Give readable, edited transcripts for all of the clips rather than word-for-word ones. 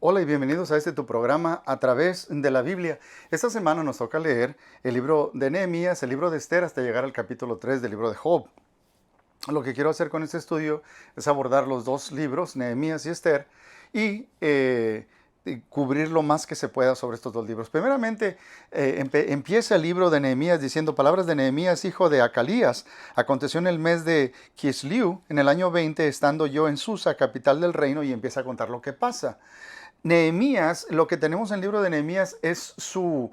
Hola y bienvenidos a tu programa a través de la Biblia. Esta semana nos toca leer el libro de Nehemías, el libro de Esther, hasta llegar al capítulo 3 del libro de Job. Lo que quiero hacer con este estudio es abordar los dos libros, Nehemías y Esther, y cubrir lo más que se pueda sobre estos dos libros. Primeramente, empieza el libro de Nehemías diciendo palabras de Nehemías, hijo de Acalías. Aconteció en el mes de Kisliu, en el año 20, estando yo en Susa, capital del reino, y empieza a contar lo que pasa. Nehemías, lo que tenemos en el libro de Nehemías es su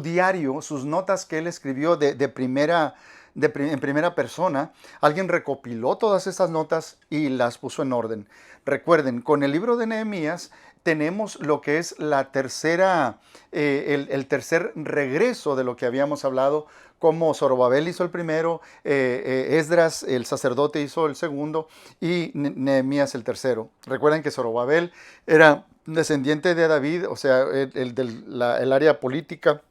diario, sus notas que él escribió en primera persona. Alguien recopiló todas estas notas y las puso en orden. Recuerden, con el libro de Nehemías tenemos lo que es la tercera, el tercer regreso de lo que habíamos hablado, como Zorobabel hizo el primero, Esdras el sacerdote hizo el segundo y Nehemías el tercero. Recuerden que Zorobabel era descendiente de David, o sea, el área política.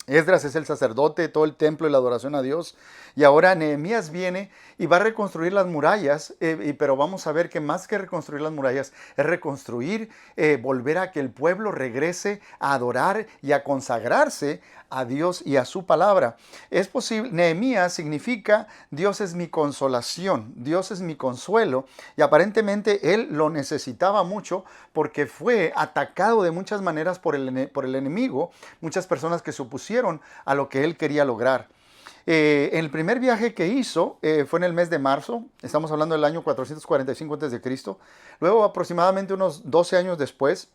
Esdras es el sacerdote, todo el templo y la adoración a Dios. Y ahora Nehemías viene y va a reconstruir las murallas, pero vamos a ver que más que reconstruir las murallas, es reconstruir, volver a que el pueblo regrese a adorar y a consagrarse a Dios y a su palabra. Es posible, Nehemías significa Dios es mi consolación, Dios es mi consuelo, y aparentemente él lo necesitaba mucho porque fue atacado de muchas maneras por el enemigo, muchas personas que se opusieron a lo que él quería lograr. El primer viaje que hizo fue en el mes de marzo, estamos hablando del año 445 a.C. Luego, aproximadamente unos 12 años después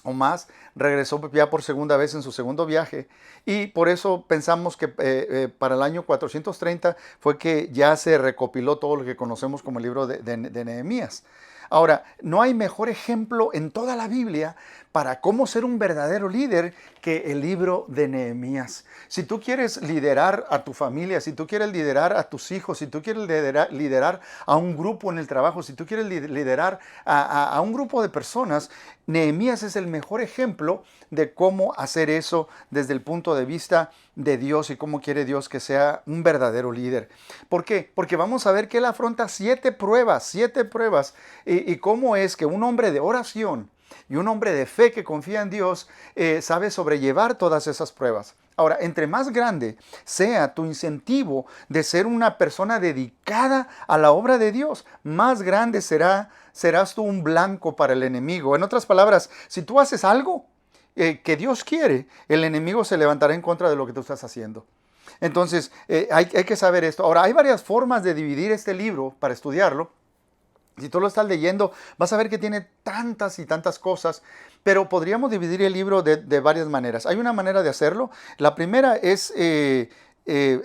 o más, regresó ya por segunda vez en su segundo viaje, y por eso pensamos que para el año 430 fue que ya se recopiló todo lo que conocemos como el libro de Nehemías. Ahora, no hay mejor ejemplo en toda la Biblia para cómo ser un verdadero líder que el libro de Nehemías. Si tú quieres liderar a tu familia, si tú quieres liderar a tus hijos, si tú quieres liderar a un grupo en el trabajo, si tú quieres liderar a un grupo de personas, Nehemías es el mejor ejemplo de cómo hacer eso desde el punto de vista de Dios y cómo quiere Dios que sea un verdadero líder. ¿Por qué? Porque vamos a ver que él afronta 7 pruebas, y cómo es que un hombre de oración y un hombre de fe que confía en Dios sabe sobrellevar todas esas pruebas. Ahora, entre más grande sea tu incentivo de ser una persona dedicada a la obra de Dios, más grande serás tú un blanco para el enemigo. En otras palabras, si tú haces algo que Dios quiere, el enemigo se levantará en contra de lo que tú estás haciendo. Entonces, hay que saber esto. Ahora, hay varias formas de dividir este libro para estudiarlo. Si tú lo estás leyendo, vas a ver que tiene tantas y tantas cosas, pero podríamos dividir el libro de varias maneras. Hay una manera de hacerlo. La primera es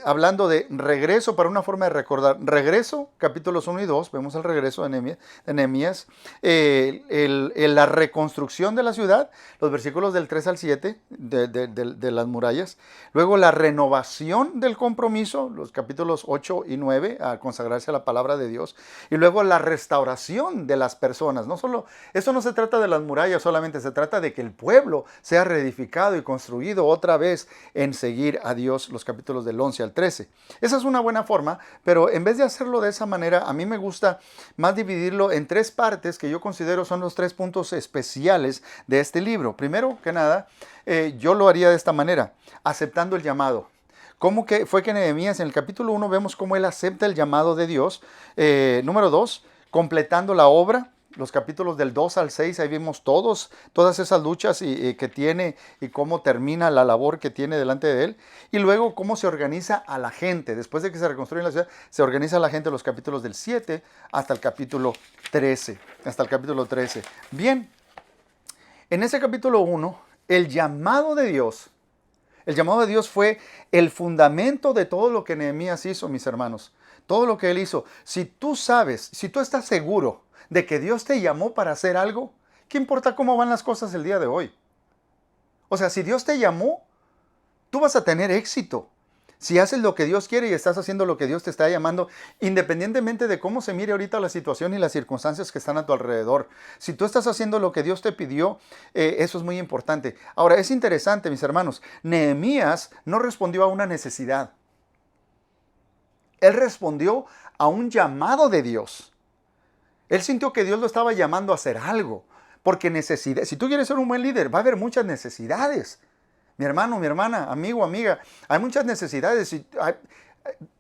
hablando de regreso, para una forma de recordar. Regreso, capítulos 1 y 2, vemos el regreso de Nehemías, la reconstrucción de la ciudad, los versículos del 3 al 7 de las murallas. Luego la renovación del compromiso, los capítulos 8 y 9, a consagrarse a la palabra de Dios. Y luego la restauración de las personas. No solo, esto no se trata de las murallas solamente, se trata de que el pueblo sea reedificado y construido otra vez en seguir a Dios, los capítulos del 11 al 13. Esa es una buena forma, pero en vez de hacerlo de esa manera, a mí me gusta más dividirlo en 3 partes que yo considero son los 3 puntos especiales de este libro. Primero que nada, yo lo haría de esta manera, aceptando el llamado. ¿Cómo que fue que Nehemías en el capítulo 1 vemos cómo él acepta el llamado de Dios? Número 2, completando la obra. Los capítulos del 2 al 6, ahí vimos todas esas luchas que tiene y cómo termina la labor que tiene delante de él. Y luego cómo se organiza a la gente. Después de que se reconstruye la ciudad, se organiza a la gente los capítulos del 7 hasta el capítulo 13. Bien, en ese capítulo 1, el llamado de Dios fue el fundamento de todo lo que Nehemías hizo, mis hermanos. Todo lo que él hizo. Si tú sabes, si tú estás seguro de que Dios te llamó para hacer algo, ¿qué importa cómo van las cosas el día de hoy? O sea, si Dios te llamó, tú vas a tener éxito. Si haces lo que Dios quiere y estás haciendo lo que Dios te está llamando, independientemente de cómo se mire ahorita la situación y las circunstancias que están a tu alrededor. Si tú estás haciendo lo que Dios te pidió, eso es muy importante. Ahora, es interesante, mis hermanos, Nehemías no respondió a una necesidad. Él respondió a un llamado de Dios. Él sintió que Dios lo estaba llamando a hacer algo. Porque si tú quieres ser un buen líder, va a haber muchas necesidades. Mi hermano, mi hermana, amigo, amiga, hay muchas necesidades.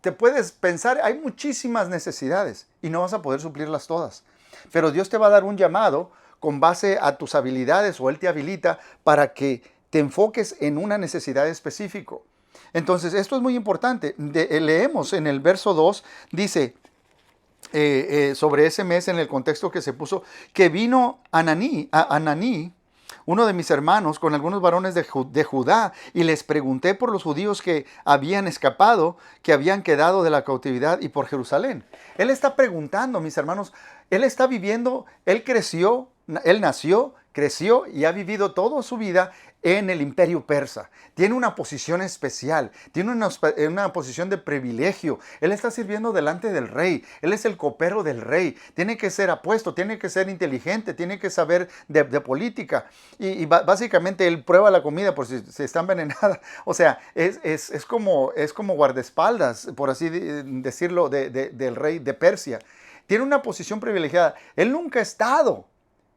Te puedes pensar, hay muchísimas necesidades y no vas a poder suplirlas todas. Pero Dios te va a dar un llamado con base a tus habilidades, o Él te habilita para que te enfoques en una necesidad específica. Entonces, esto es muy importante. Leemos en el verso 2, dice, sobre ese mes en el contexto que se puso, que vino Ananí, uno de mis hermanos, con algunos varones de Judá, y les pregunté por los judíos que habían escapado, que habían quedado de la cautividad, y por Jerusalén. Él está preguntando, mis hermanos, él está viviendo, él creció, él nació, creció y ha vivido toda su vida en el imperio persa. Tiene una posición especial, tiene una posición de privilegio. Él está sirviendo delante del rey, él es el copero del rey. Tiene que ser apuesto, tiene que ser inteligente, tiene que saber de política. Y básicamente él prueba la comida por si está envenenada. O sea, es como guardaespaldas, por así decirlo, del rey de Persia. Tiene una posición privilegiada. Él nunca ha estado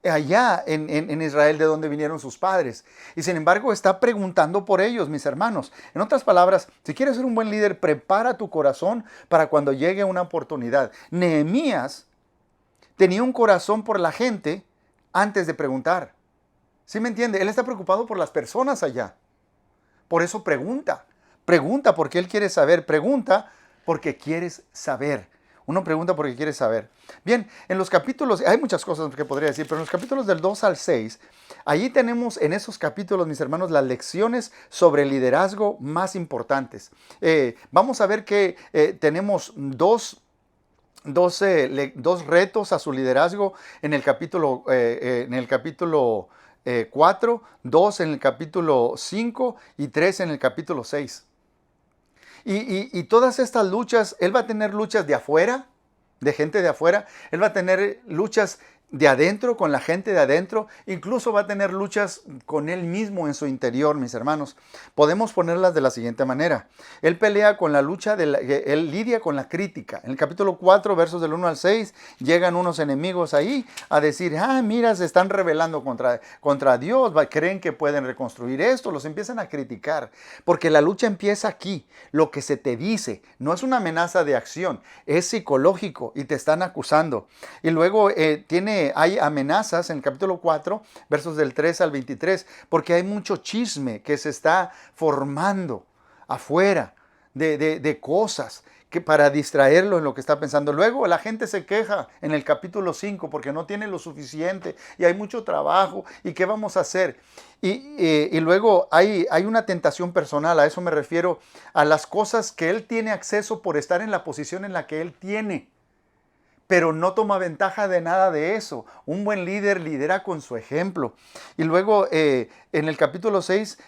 allá en Israel, de donde vinieron sus padres, y sin embargo está preguntando por ellos, mis hermanos. En otras palabras, si quieres ser un buen líder, prepara tu corazón para cuando llegue una oportunidad. Nehemías tenía un corazón por la gente antes de preguntar. ¿Sí me entiende? Él está preocupado por las personas allá. Por eso pregunta porque él quiere saber, pregunta porque quieres saber. Uno pregunta porque quiere saber. Bien, en los capítulos, hay muchas cosas que podría decir, pero en los capítulos del 2 al 6, allí tenemos en esos capítulos, mis hermanos, las lecciones sobre liderazgo más importantes. Vamos a ver que tenemos dos retos a su liderazgo en el capítulo 4, 2 en el capítulo 5 y 3 en el capítulo 6. Y todas estas luchas, él va a tener luchas de afuera, de gente de afuera. Él va a tener luchas de adentro, con la gente de adentro. Incluso va a tener luchas con él mismo en su interior, mis hermanos. Podemos ponerlas de la siguiente manera. Él pelea con la lucha, él lidia con la crítica. En el capítulo 4, versos del 1 al 6, llegan unos enemigos ahí a decir, mira, se están rebelando contra Dios, creen que pueden reconstruir esto, los empiezan a criticar. Porque la lucha empieza aquí. Lo que se te dice no es una amenaza de acción, es psicológico y te están acusando. Y luego hay amenazas en el capítulo 4, versos del 3 al 23, porque hay mucho chisme que se está formando afuera de cosas que para distraerlo en lo que está pensando. Luego la gente se queja en el capítulo 5 porque no tiene lo suficiente y hay mucho trabajo y qué vamos a hacer. Y luego hay una tentación personal, a eso me refiero, a las cosas que él tiene acceso por estar en la posición en la que él tiene. Pero no toma ventaja de nada de eso. Un buen líder lidera con su ejemplo. Y luego en el capítulo 6,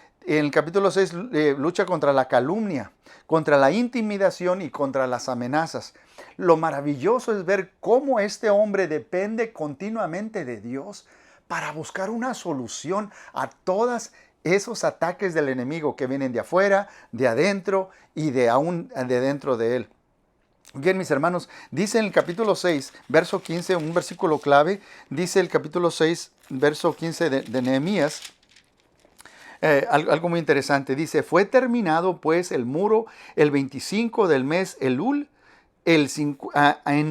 lucha contra la calumnia, contra la intimidación y contra las amenazas. Lo maravilloso es ver cómo este hombre depende continuamente de Dios para buscar una solución a todos esos ataques del enemigo que vienen de afuera, de adentro y de dentro de él. Bien, mis hermanos, dice en el capítulo 6, verso 15, un versículo clave, dice el capítulo 6, verso 15 de Nehemías, algo muy interesante. Dice, fue terminado pues el muro el 25 del mes Elul en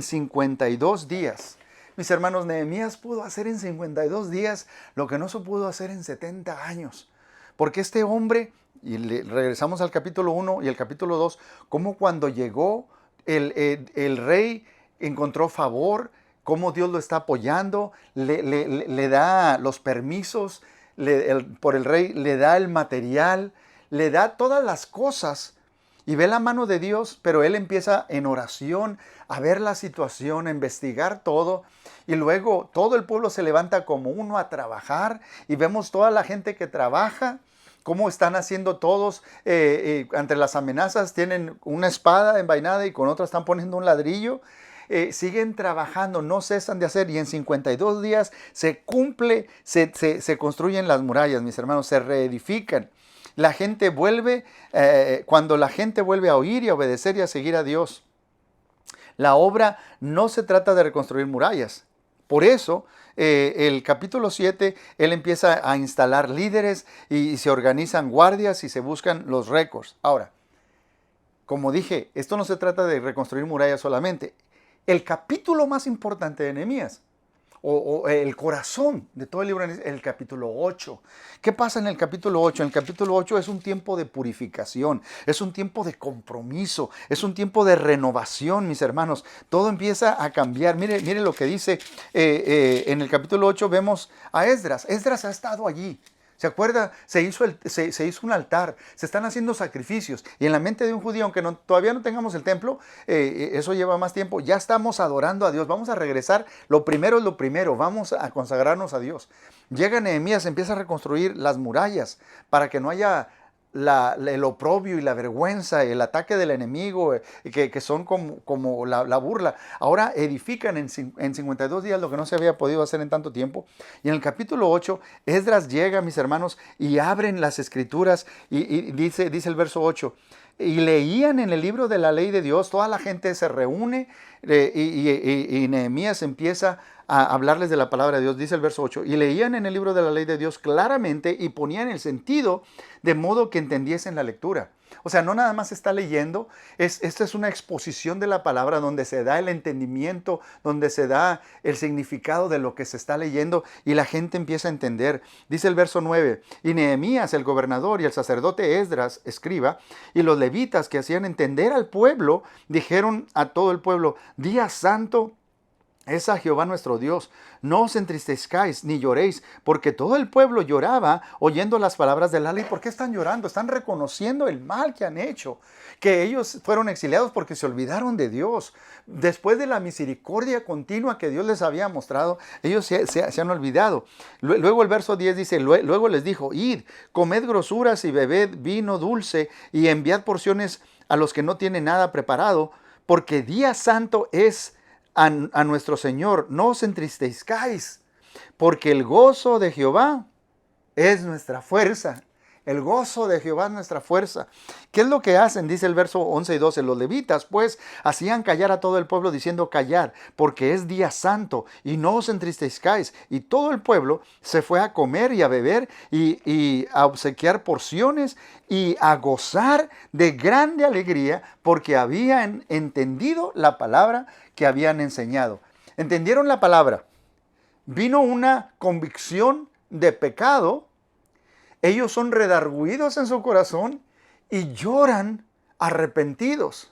52 días. Mis hermanos, Nehemías pudo hacer en 52 días lo que no se pudo hacer en 70 años. Porque este hombre, y regresamos al capítulo 1 y el capítulo 2, como cuando llegó el rey encontró favor, cómo Dios lo está apoyando, le da los permisos por el rey, le da el material, le da todas las cosas y ve la mano de Dios, pero él empieza en oración a ver la situación, a investigar todo y luego todo el pueblo se levanta como uno a trabajar y vemos toda la gente que trabaja. Cómo están haciendo todos ante las amenazas, tienen una espada envainada y con otra están poniendo un ladrillo. Siguen trabajando, no cesan de hacer y en 52 días se construyen las murallas, mis hermanos, se reedifican. La gente vuelve, cuando la gente vuelve a oír y a obedecer y a seguir a Dios. La obra no se trata de reconstruir murallas. Por eso el capítulo 7, él empieza a instalar líderes y se organizan guardias y se buscan los récords. Ahora, como dije, esto no se trata de reconstruir murallas solamente. El capítulo más importante de Nehemías, o el corazón de todo el libro, es el capítulo 8. ¿Qué pasa en el capítulo 8? En el capítulo 8 es un tiempo de purificación, es un tiempo de compromiso, es un tiempo de renovación, mis hermanos. Todo empieza a cambiar. Mire lo que dice en el capítulo 8, vemos a Esdras. Esdras ha estado allí. ¿Se acuerda? Se hizo un altar, se están haciendo sacrificios. Y en la mente de un judío, aunque todavía no tengamos el templo, eso lleva más tiempo, ya estamos adorando a Dios. Vamos a regresar, lo primero es lo primero, vamos a consagrarnos a Dios. Llega Nehemías, empieza a reconstruir las murallas para que no haya el oprobio y la vergüenza, el ataque del enemigo, que son como la burla. Ahora edifican en 52 días lo que no se había podido hacer en tanto tiempo. Y en el capítulo 8, Esdras llega, mis hermanos, y abren las escrituras y dice el verso 8, y leían en el libro de la ley de Dios. Toda la gente se reúne y Nehemías empieza a hablarles de la palabra de Dios. Dice el verso 8, y leían en el libro de la ley de Dios claramente y ponían el sentido de modo que entendiesen la lectura. O sea, no nada más está leyendo, esta es una exposición de la palabra donde se da el entendimiento, donde se da el significado de lo que se está leyendo y la gente empieza a entender. Dice el verso 9, y Nehemías, el gobernador, y el sacerdote Esdras, escriba, y los levitas que hacían entender al pueblo, dijeron a todo el pueblo, día santo es a Jehová nuestro Dios. No os entristezcáis ni lloréis, porque todo el pueblo lloraba oyendo las palabras de la ley. ¿Por qué están llorando? Están reconociendo el mal que han hecho, que ellos fueron exiliados porque se olvidaron de Dios. Después de la misericordia continua que Dios les había mostrado, ellos se han olvidado. Luego el verso 10 dice, luego les dijo, id, comed grosuras y bebed vino dulce y enviad porciones a los que no tienen nada preparado, porque día santo es a nuestro Señor. No os entristezcáis, porque el gozo de Jehová es nuestra fuerza. El gozo de Jehová es nuestra fuerza. ¿Qué es lo que hacen? Dice el verso 11 y 12. Los levitas, pues, hacían callar a todo el pueblo diciendo, callad, porque es día santo, y no os entristezcáis. Y todo el pueblo se fue a comer y a beber y a obsequiar porciones y a gozar de grande alegría, porque habían entendido la palabra que habían enseñado. ¿Entendieron la palabra? Vino una convicción de pecado. Ellos son redargüidos en su corazón y lloran arrepentidos.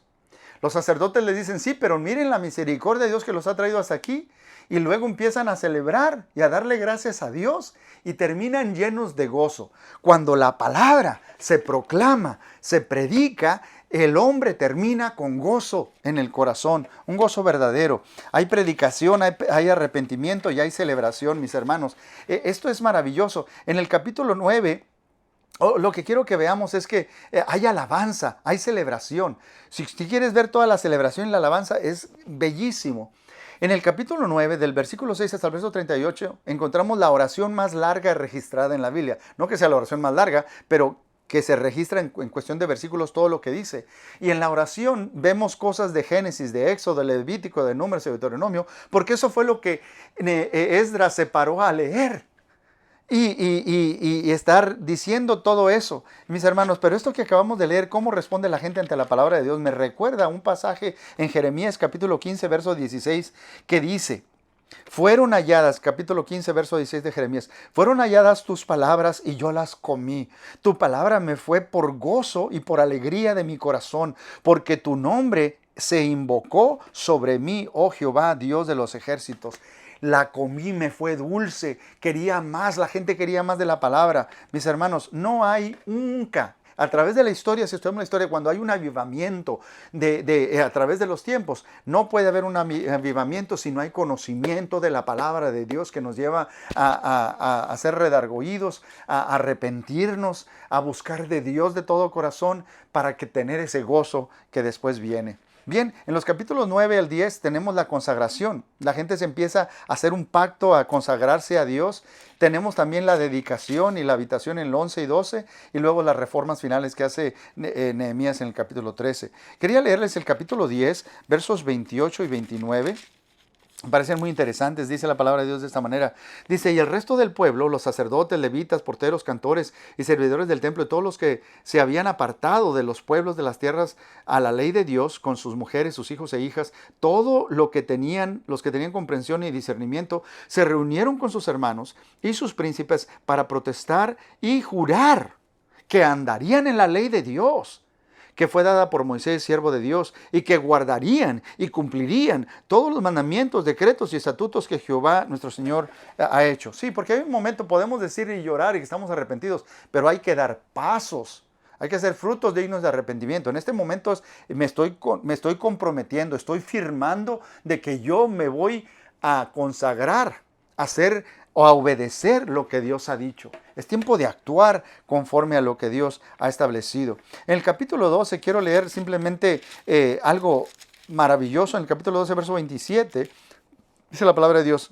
Los sacerdotes les dicen, sí, pero miren la misericordia de Dios que los ha traído hasta aquí. Y luego empiezan a celebrar y a darle gracias a Dios y terminan llenos de gozo. Cuando la palabra se proclama, se predica, el hombre termina con gozo en el corazón, un gozo verdadero. Hay predicación, hay arrepentimiento y hay celebración, mis hermanos. Esto es maravilloso. En el capítulo 9, lo que quiero que veamos es que hay alabanza, hay celebración. Si quieres ver toda la celebración y la alabanza, es bellísimo. En el capítulo 9, del versículo 6 hasta el verso 38, encontramos la oración más larga registrada en la Biblia. No que sea la oración más larga, pero que se registra en cuestión de versículos todo lo que dice. Y en la oración vemos cosas de Génesis, de Éxodo, de Levítico, de Números y Deuteronomio, porque eso fue lo que Esdras se paró a leer. Y estar diciendo todo eso, mis hermanos. Pero esto que acabamos de leer, cómo responde la gente ante la palabra de Dios, me recuerda a un pasaje en Jeremías capítulo 15, verso 16, que dice, fueron halladas, capítulo 15, verso 16 de Jeremías, fueron halladas tus palabras y yo las comí. Tu palabra me fue por gozo y por alegría de mi corazón, porque tu nombre se invocó sobre mí, oh Jehová, Dios de los ejércitos. La comí, me fue dulce, quería más, la gente quería más de la palabra. Mis hermanos, no hay nunca, a través de la historia, si estudiamos la historia, cuando hay un avivamiento a través de los tiempos, no puede haber un avivamiento si no hay conocimiento de la palabra de Dios que nos lleva a ser redargüidos, a arrepentirnos, a buscar de Dios de todo corazón para que tener ese gozo que después viene. Bien, en los capítulos 9 al 10 tenemos la consagración. La gente se empieza a hacer un pacto, a consagrarse a Dios. Tenemos también la dedicación y la habitación en el 11 y 12 y luego las reformas finales que hace Nehemías en el capítulo 13. Quería leerles el capítulo 10, versos 28 y 29. parecen muy interesantes. Dice la palabra de Dios de esta manera. Dice, y el resto del pueblo, los sacerdotes, levitas, porteros, cantores y servidores del templo, y todos los que se habían apartado de los pueblos de las tierras a la ley de Dios, con sus mujeres, sus hijos e hijas, todo lo que tenían, los que tenían comprensión y discernimiento, se reunieron con sus hermanos y sus príncipes para protestar y jurar que andarían en la ley de Dios, que fue dada por Moisés, siervo de Dios, y que guardarían y cumplirían todos los mandamientos, decretos y estatutos que Jehová nuestro Señor ha hecho. Sí, porque hay un momento, podemos decir y llorar y que estamos arrepentidos, pero hay que dar pasos. Hay que hacer frutos dignos de arrepentimiento. En este momento me estoy comprometiendo, estoy firmando de que yo me voy a consagrar, a hacer o a obedecer lo que Dios ha dicho. Es tiempo de actuar conforme a lo que Dios ha establecido. En el capítulo 12 quiero leer simplemente algo maravilloso. En el capítulo 12, verso 27, dice la palabra de Dios: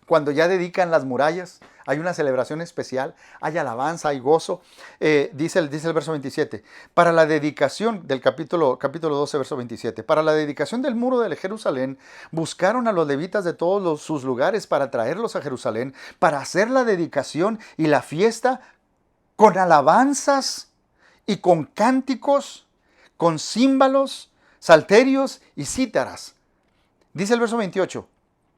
cuando ya dedican las murallas, hay una celebración especial, hay alabanza, hay gozo. Dice el verso 27, para la dedicación del capítulo 12, verso 27, para la dedicación del muro de Jerusalén, buscaron a los levitas de todos sus lugares para traerlos a Jerusalén, para hacer la dedicación y la fiesta con alabanzas y con cánticos, con címbalos, salterios y cítaras. Dice el verso 28.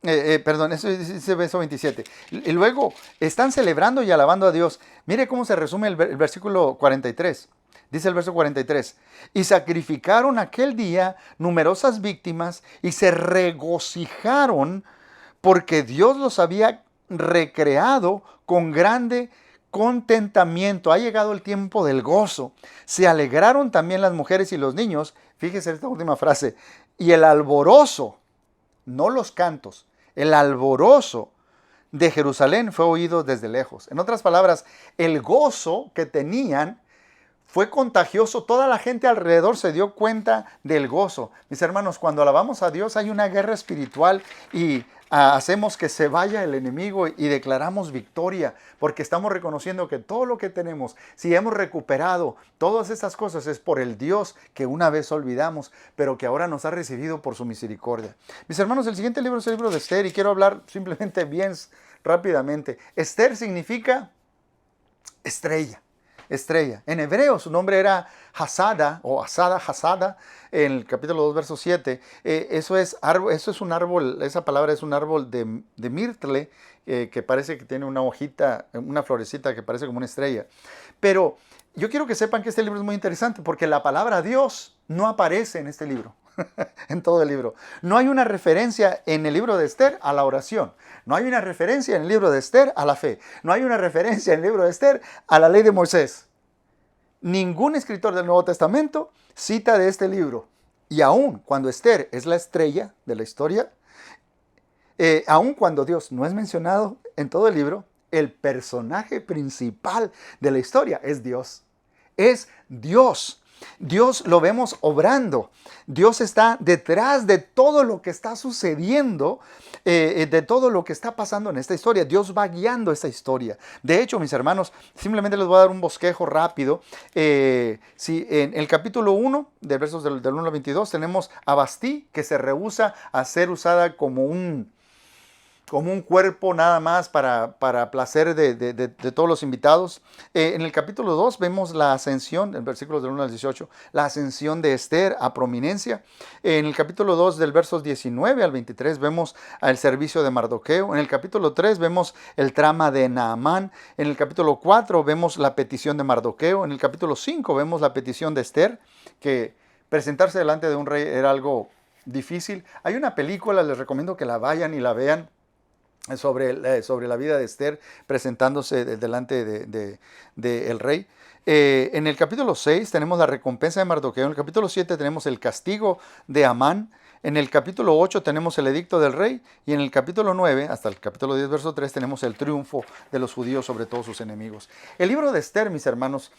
Eso dice el verso 27. Y luego están celebrando y alabando a Dios. Mire cómo se resume el versículo 43. Dice el verso 43. Y sacrificaron aquel día numerosas víctimas y se regocijaron porque Dios los había recreado con grande contentamiento. Ha llegado el tiempo del gozo. Se alegraron también las mujeres y los niños. Fíjese esta última frase. Y el alborozo, no los cantos, el alborozo de Jerusalén fue oído desde lejos. En otras palabras, el gozo que tenían fue contagioso. Toda la gente alrededor se dio cuenta del gozo. Mis hermanos, cuando alabamos a Dios hay una guerra espiritual y hacemos que se vaya el enemigo y declaramos victoria, porque estamos reconociendo que todo lo que tenemos, si hemos recuperado todas esas cosas, es por el Dios que una vez olvidamos, pero que ahora nos ha recibido por su misericordia. Mis hermanos, el siguiente libro es el libro de Esther y quiero hablar simplemente bien rápidamente. Esther significa estrella. Estrella. En hebreo su nombre era Hasada o Hasada, en el capítulo 2, verso 7. Eso es un árbol, esa palabra es un árbol de mirtle que parece que tiene una hojita, una florecita que parece como una estrella. Pero yo quiero que sepan que este libro es muy interesante porque la palabra Dios no aparece en este libro. En todo el libro. No hay una referencia en el libro de Esther a la oración. No hay una referencia en el libro de Esther a la fe. No hay una referencia en el libro de Esther a la ley de Moisés. Ningún escritor del Nuevo Testamento cita de este libro. Y aun cuando Esther es la estrella de la historia, aun cuando Dios no es mencionado en todo el libro, el personaje principal de la historia es Dios. Es Dios. Dios lo vemos obrando. Dios está detrás de todo lo que está sucediendo, de todo lo que está pasando en esta historia. Dios va guiando esta historia. De hecho, mis hermanos, simplemente les voy a dar un bosquejo rápido. Si en el capítulo 1, de versos del 1 al 22, tenemos a Bastí, que se rehúsa a ser usada como un cuerpo nada más para placer de todos los invitados. En el capítulo 2 vemos la ascensión, en versículos del 1 al 18, la ascensión de Esther a prominencia. En el capítulo 2 del versos 19 al 23 vemos el servicio de Mardoqueo. En el capítulo 3 vemos el trama de Naamán. En el capítulo 4 vemos la petición de Mardoqueo. En el capítulo 5 vemos la petición de Esther, que presentarse delante de un rey era algo difícil. Hay una película, les recomiendo que la vayan y la vean, sobre la vida de Esther presentándose delante del rey. En el capítulo 6 tenemos la recompensa de Mardoqueo. En el capítulo 7 tenemos el castigo de Amán. En el capítulo 8 tenemos el edicto del rey. Y en el capítulo 9, hasta el capítulo 10, verso 3, tenemos el triunfo de los judíos sobre todos sus enemigos. El libro de Esther, mis hermanos,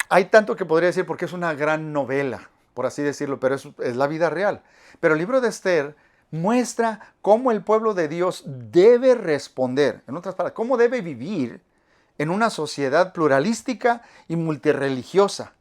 hay tanto que podría decir porque es una gran novela, por así decirlo, pero es la vida real. Pero el libro de Esther muestra cómo el pueblo de Dios debe responder, en otras palabras, cómo debe vivir en una sociedad pluralística y multirreligiosa.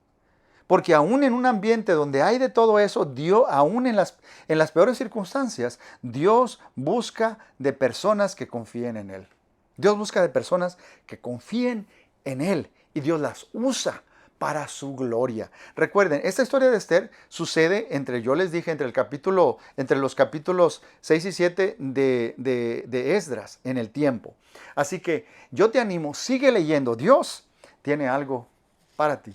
Porque aún en un ambiente donde hay de todo eso, Dios, aún en las peores circunstancias, Dios busca de personas que confíen en Él. Dios busca de personas que confíen en Él y Dios las usa para su gloria. Recuerden, esta historia de Esther sucede yo les dije, entre los capítulos 6 y 7 de Esdras en el tiempo. Así que yo te animo, sigue leyendo. Dios tiene algo para ti.